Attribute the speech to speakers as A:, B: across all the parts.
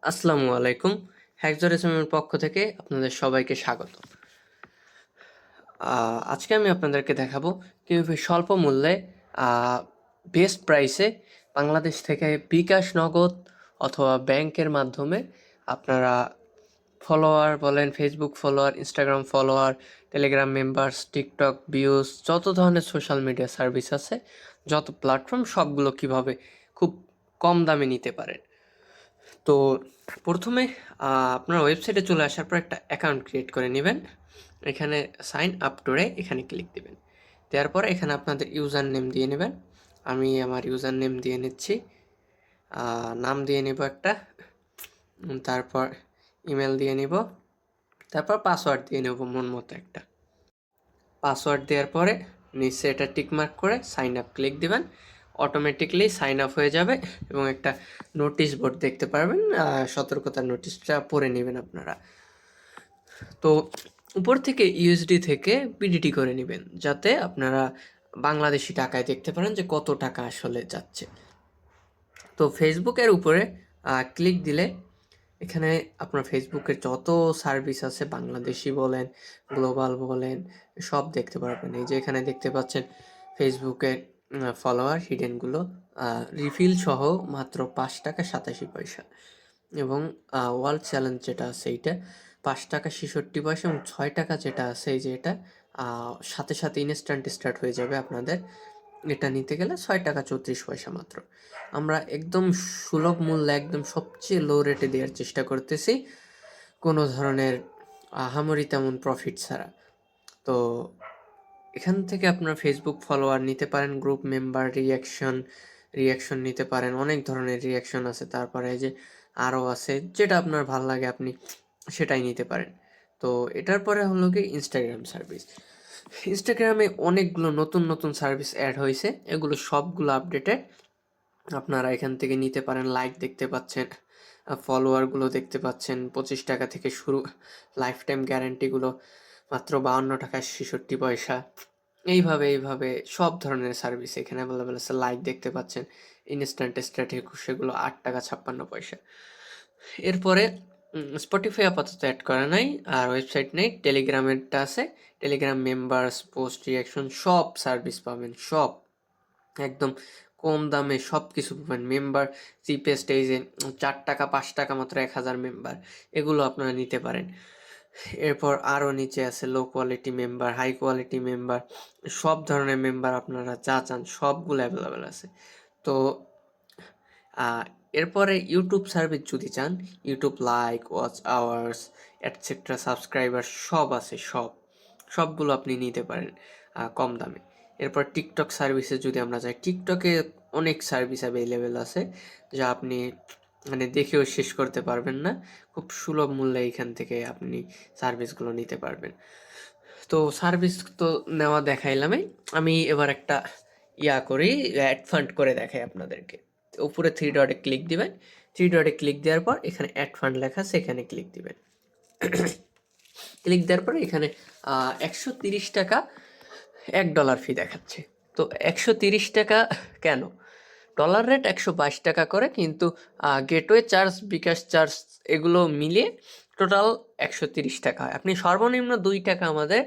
A: আসসালামু আলাইকুম। হ্যাকজরিজমের পক্ষ থেকে আপনাদের সবাইকে স্বাগত। আজকে আমি আপনাদেরকে দেখাবো কীভাবে স্বল্প মূল্যে বেস্ট প্রাইসে বাংলাদেশ থেকে বিকাশ নগদ অথবা ব্যাংকের মাধ্যমে আপনারা ফলোয়ার বলেন, Facebook follower, Instagram follower, Telegram members, TikTok views, যত ধরনের সোশ্যাল মিডিয়া সার্ভিস আছে, যত প্ল্যাটফর্ম সবগুলো কিভাবে খুব কম দামে নিতে পারেন। তো প্রথমে আপনার ওয়েবসাইটে চলে আসার পর একটা অ্যাকাউন্ট ক্রিয়েট করে নেবেন। এখানে সাইন আপ টুডে এখানে ক্লিক দেবেন। দেওয়ার পর এখানে আপনাদের ইউজার নেম দিয়ে নেবেন। আমি আমার ইউজার নেম দিয়ে নিচ্ছি, নাম দিয়ে নেব একটা, তারপর ইমেল দিয়ে নিব, তারপর পাসওয়ার্ড দিয়ে নেব মন মতো একটা। পাসওয়ার্ড দেওয়ার পরে নিচে এটা টিকমার্ক করে সাইন আপ ক্লিক দিবেন। অটোমেটিকলি সাইন আপ হয়ে যাবে এবং একটা নোটিশ বোর্ড দেখতে পারবেন। সতর্কতার নোটিশটা পড়ে নেবেন আপনারা। তো উপর থেকে ইউএসডি থেকে বিডিটি করে নেবেন, যাতে আপনারা বাংলাদেশি টাকায় দেখতে পারেন যে কত টাকা আসলে যাচ্ছে। তো ফেসবুকের উপরে ক্লিক দিলে এখানে আপনার ফেসবুকের যত সার্ভিস আছে, বাংলাদেশি বলেন, গ্লোবাল বলেন, সব দেখতে পারবেন। এই যে এখানে দেখতে পাচ্ছেন ফেসবুকের ফলোয়ার হিডেনগুলো রিফিল সহ মাত্র 5 টাকা 87 পয়সা, এবং ওয়ার্ল্ড চ্যালেঞ্জ যেটা আছে এইটা 5 টাকা 66 পয়সা, এবং 6 টাকা যেটা আছে এই যে এটা সাথে সাথে ইনস্ট্যান্ট স্টার্ট হয়ে যাবে আপনাদের। এটা নিতে গেলে 6 টাকা 34 পয়সা মাত্র। আমরা একদম সুলভ মূল্যে একদম সবচেয়ে লো রেটে দেওয়ার চেষ্টা করতেছি, কোনো ধরনের আহামরি তেমন প্রফিট ছাড়া। তো এখান থেকে আপনার ফেসবুক ফলোয়ার নিতে পারেন, গ্রুপ মেম্বার, রিয়াকশন নিতে পারেন, অনেক ধরনের রিয়াকশন আছে। তারপরে এই যে আরও আছে, যেটা আপনার ভালো লাগে আপনি সেটাই নিতে পারেন। তো এটার পরে হলো কি ইনস্টাগ্রাম সার্ভিস। ইনস্টাগ্রামে অনেকগুলো নতুন নতুন সার্ভিস অ্যাড হয়েছে, এগুলো সবগুলো আপডেটেড। আপনারা এখান থেকে নিতে পারেন। লাইক দেখতে পাচ্ছেন, ফলোয়ারগুলো দেখতে পাচ্ছেন, 25 টাকা থেকে শুরু। লাইফ টাইম গ্যারান্টিগুলো মাত্র 52 টাকা 66 পয়সা। এইভাবে সব ধরনের সার্ভিস এখানে অ্যাভেলেবেল আছে। লাইক দেখতে পাচ্ছেন, ইনস্ট্যান্ট স্ট্যাটিক সেগুলো 8 টাকা 56 পয়সা। এরপরে স্পটিফাই আপাতত অ্যাড করা নাই, আর ওয়েবসাইট নেই। টেলিগ্রামেরটা আছে, টেলিগ্রাম মেম্বার্স, পোস্ট, রিয়াকশন সব সার্ভিস পাবেন, সব একদম কম দামে সব কিছু পাবেন। মেম্বার চিপেস্ট এই যে 4 টাকা 5 টাকা মাত্র 1000 মেম্বার, এগুলো আপনারা নিতে পারেন। এরপর আরও নিচে আছে low quality member, high quality member, সব ধরনের মেম্বার আপনারা যা চান সবগুলো অ্যাভেলেবেল আছে। তো এরপরে ইউটিউব সার্ভিস যদি চান, YouTube like, watch hours, etcetera, subscriber সব আছে, সবগুলো আপনি নিতে পারেন কম দামে। এরপর টিকটক সার্ভিসে যদি আমরা যাই, টিকটকে অনেক সার্ভিস অ্যাভেলেবেল আছে যা আপনি মানে দেখেও শেষ করতে পারবেন না। খুব সুলভ মূল্যে এখান থেকে আপনি সার্ভিসগুলো নিতে পারবেন। তো সার্ভিস তো নেওয়া দেখাইলামই, আমি এবার একটা করি, অ্যাড ফান্ড করে দেখাই আপনাদেরকে। উপরে 3 ডটে ক্লিক দিবেন। 3 ডটে ক্লিক দেওয়ার পর এখানে অ্যাড ফান্ড লেখা আছে, এখানে ক্লিক দিবেন। ক্লিক দেওয়ার পরে এখানে 130 টাকা $1 ফি দেখাচ্ছে। তো 130 টাকা কেন? ডলার রেট 122 টাকা করে, কিন্তু গেটওয়ে চার্জ, বিকাশ চার্জ এগুলো মিলিয়ে টোটাল 130 টাকা হয়। আপনি সর্বনিম্ন 2 টাকা আমাদের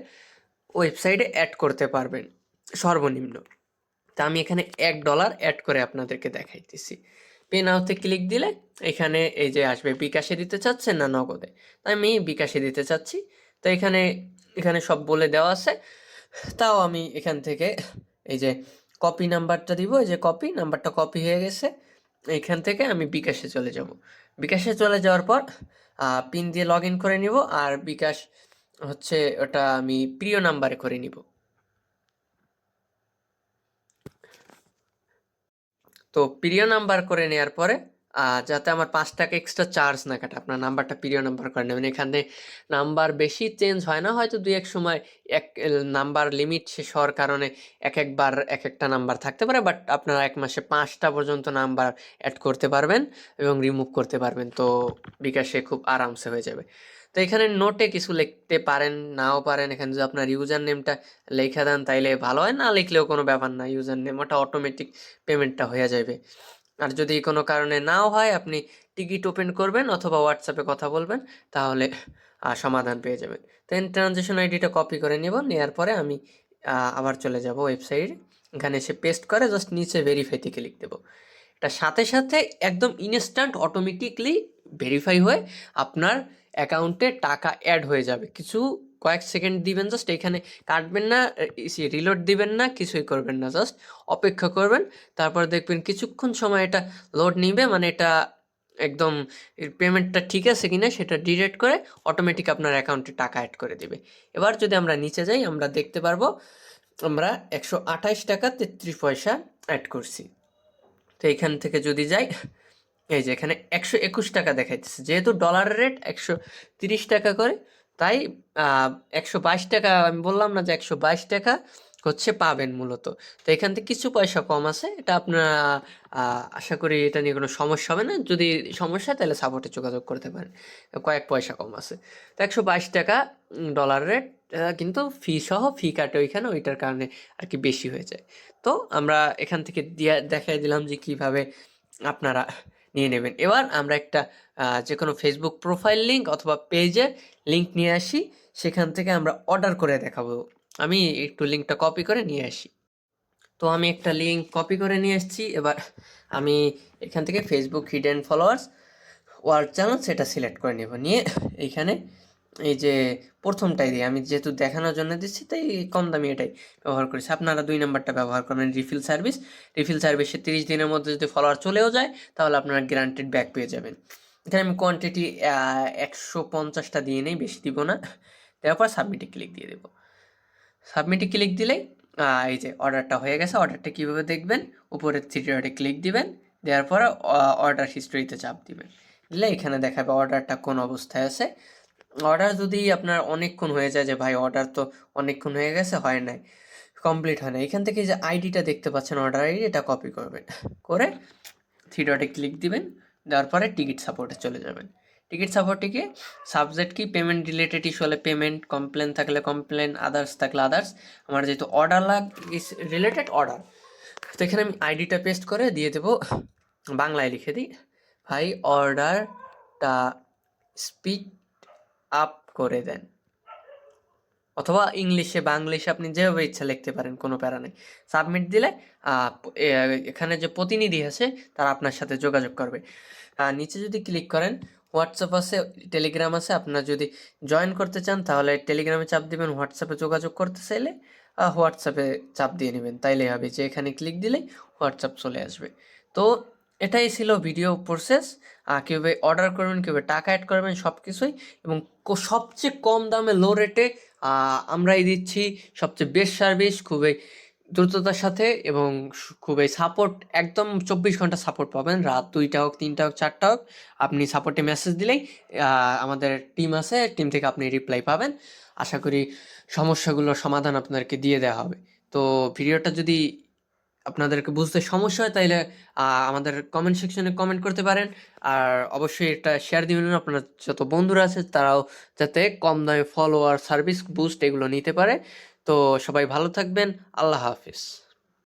A: ওয়েবসাইটে অ্যাড করতে পারবেন, সর্বনিম্ন। তা আমি এখানে $1 অ্যাড করে আপনাদেরকে দেখাইতেছি। পে নাওতে ক্লিক দিলে এখানে এই যে আসবে, বিকাশে দিতে চাচ্ছেন না নগদে। তাই আমি বিকাশে দিতে চাচ্ছি। তো এখানে এখানে সব বলে দেওয়া আছে, তাও আমি এখান থেকে এই যে কপি নাম্বারটা দিব, এই যে কপি নাম্বারটা কপি হয়ে গেছে। এইখান থেকে আমি বিকাশে চলে যাব। বিকাশে চলে যাওয়ার পর পিন দিয়ে লগ ইন করে নিব, আর বিকাশ হচ্ছে ওটা আমি প্রিয় নাম্বারে করে নিব। তো প্রিয় নাম্বার করে নেওয়ার পরে যাতে আমার 5 টাকা এক্সট্রা চার্জ না কাটে, আপনার নাম্বারটা প্রিয় নাম্বার করে নেবেন। এখানে নাম্বার বেশি চেঞ্জ হয় না, হয়তো 2-1 সময় এক নাম্বার লিমিট শেষ হওয়ার কারণে একবার এক একটা নাম্বার থাকতে পারে, বাট আপনারা 1 মাসে 5টা পর্যন্ত নাম্বার অ্যাড করতে পারবেন এবং রিমুভ করতে পারবেন। তো বিকাশে খুব আরামসে হয়ে যাবে। তো এখানে নোটে কিছু লিখতে পারেন, নাও পারেন। এখানে যদি আপনার ইউজার নেমটা লেখা দেন তাইলে ভালো হয়, না লিখলেও কোনো ব্যাপার না, ইউজার নেম ওটা অটোমেটিক পেমেন্টটা হয়ে যাবে। আর যদি কোনো কারণে নাও হয়, আপনি টিকিট ওপেন করবেন অথবা হোয়াটসঅ্যাপে কথা বলবেন, তাহলে সমাধান পেয়ে যাবেন। তো ট্রানজ্যাকশন আইডিটা কপি করে নেব, নেওয়ার পরে আমি আবার চলে যাব ওয়েবসাইটে। এখানে এসে পেস্ট করে জাস্ট নিচে ভেরিফাইতে ক্লিক দেবো। এটা সাথে সাথে একদম ইনস্ট্যান্ট অটোমেটিকলি ভেরিফাই হয়ে আপনার অ্যাকাউন্টে টাকা অ্যাড হয়ে যাবে। কিছু কয়েক সেকেন্ড দিবেন, জাস্ট এখানে কাটবেন না, রিলোড দিবেন না, কিছুই করবেন না, জাস্ট অপেক্ষা করবেন। তারপর দেখবেন কিছুক্ষণ সময় এটা লোড নিবে, মানে এটা একদম পেমেন্টটা ঠিক আছে কিনা সেটা ডিটেক্ট করে অটোমেটিক আপনার অ্যাকাউন্টে টাকা অ্যাড করে দিবে। এবার যদি আমরা নিচে যাই, আমরা দেখতে পারবো আমরা 128 টাকা 33 পয়সা অ্যাড করছি। তো এইখান থেকে যদি যাই, এই যে এখানে 121 টাকা দেখাইতেছে, যেহেতু ডলারের রেট 130 টাকা করে, তাই 122 টাকা, আমি বললাম না যে 122 টাকা হচ্ছে পাবেন মূলত। তো এখান থেকে কিছু পয়সা কম আছে, এটা আপনারা আশা করি এটা নিয়ে কোনো সমস্যা হবে না। যদি সমস্যা হয় তাহলে সাপোর্টে যোগাযোগ করতে পারেন, কয়েক পয়সা কম আছে। তো 122 টাকা ডলার রেট, কিন্তু ফি সহ ফি কাটে ওইখানে, ওইটার কারণে আর কি বেশি হয়ে যায়। তো আমরা এখান থেকে দেখাই দিলাম যে কিভাবে আপনারা নিয়ে নেবেন। এবার আমরা একটা যে কোনো ফেসবুক প্রোফাইল লিঙ্ক অথবা পেজের লিঙ্ক নিয়ে আসি, সেখান থেকে আমরা অর্ডার করে দেখাবো। আমি একটু লিঙ্কটা কপি করে নিয়ে আসি। তো আমি একটা লিঙ্ক কপি করে নিয়ে এসেছি। এবার আমি এখান থেকে Facebook hidden followers world channel সেটা সিলেক্ট করে নেব, নিয়ে এইখানে এই যে প্রথমটাই দিই, আমি যেহেতু দেখানোর জন্য দিচ্ছি তাই কম দামি এটাই ব্যবহার করেছি। আপনারা 2 নাম্বারটা ব্যবহার করবেন, রিফিল সার্ভিস। রিফিল সার্ভিসে 30 দিনের মধ্যে যদি ফলোয়ার চলেও যায় তাহলে আপনারা গ্যারান্টেড ব্যাক পেয়ে যাবেন। এখানে আমি কোয়ান্টিটি 150টা দিয়ে নেই, বেশি দিব না। তারপর সাবমিটে ক্লিক দিয়ে দেবো। সাবমিটে ক্লিক দিলেই এই যে অর্ডারটা হয়ে গেছে। অর্ডারটা কীভাবে দেখবেন, উপরে 3 ডটে ক্লিক দিবেন, দেওয়ার পরে অর্ডার হিস্ট্রিতে চাপ দিবেন, দিলে এখানে দেখাবে অর্ডারটা কোন অবস্থায় আছে। অর্ডার যদি আপনার অনেকক্ষণ হয়ে যায়, যে ভাই অর্ডার তো অনেকক্ষণ হয়ে গেছে, হয় নাই, কমপ্লিট হয় না, এখান থেকে যে আইডিটা দেখতে পাচ্ছেন অর্ডার আইডি, এটা কপি করবেন, করে 3 ডটে ক্লিক দিবেন, দেওয়ার পরে টিকিট সাপোর্টে চলে যাবেন। টিকিট সাপোর্টে গিয়ে সাবজেক্ট কি পেমেন্ট রিলেটেড ইস্যু হলে পেমেন্ট, কমপ্লেন থাকলে কমপ্লেন, আদার্স থাকলে আদার্স। আমার যেহেতু অর্ডার রিলেটেড অর্ডার, তো এখানে আমি আইডিটা পেস্ট করে দিয়ে দেবো, বাংলায় লিখে দিই, ভাই অর্ডারটা স্পিড আপ করে দেন, অথবা ইংলিশে বাংলিশে আপনি যেভাবে ইচ্ছা লিখতে পারেন, কোনো প্যারা নেই। সাবমিট দিলে এখানে যে প্রতিনিধি আছে তারা আপনার সাথে যোগাযোগ করবে। নিচে যদি ক্লিক করেন, হোয়াটসঅ্যাপ আছে, টেলিগ্রাম আছে। আপনারা যদি জয়েন করতে চান তাহলে টেলিগ্রামে চাপ দিবেন, হোয়াটসঅ্যাপে যোগাযোগ করতে চাইলে হোয়াটসঅ্যাপে চাপ দিয়ে নেবেন, তাইলে হবে যে এখানে ক্লিক দিলেই হোয়াটসঅ্যাপ চলে আসবে। তো এটাই ছিল ভিডিও প্রসেস, কীভাবে অর্ডার করবেন, কীভাবে টাকা অ্যাড করবেন, সব কিছুই। এবং সবচেয়ে কম দামে লো রেটে আমরাই দিচ্ছি সবচেয়ে বেস্ট সার্ভিস, খুবই দ্রুততার সাথে, এবং খুবই সাপোর্ট, একদম 24 ঘন্টা সাপোর্ট পাবেন। রাত 2টা হোক, 3টা হোক, 4টা হোক, আপনি সাপোর্টে মেসেজ দিলেই আমাদের টিম আছে, টিম থেকে আপনি রিপ্লাই পাবেন। আশা করি সমস্যাগুলোর সমাধান আপনাদেরকে দিয়ে দেওয়া হবে। তো ভিডিওটা যদি আপনাদেরকে বুঝতে সমস্যা হয় তাইলে আমাদের কমেন্ট সেকশনে কমেন্ট করতে পারেন। আর অবশ্যই এটা শেয়ার দিবেন, আপনার যত বন্ধুরা আছে তারাও যাতে কম দামে ফলোয়ার, সার্ভিস বুস্ট এগুলো নিতে পারে। তো সবাই ভালো থাকবেন, আল্লাহ হাফিজ।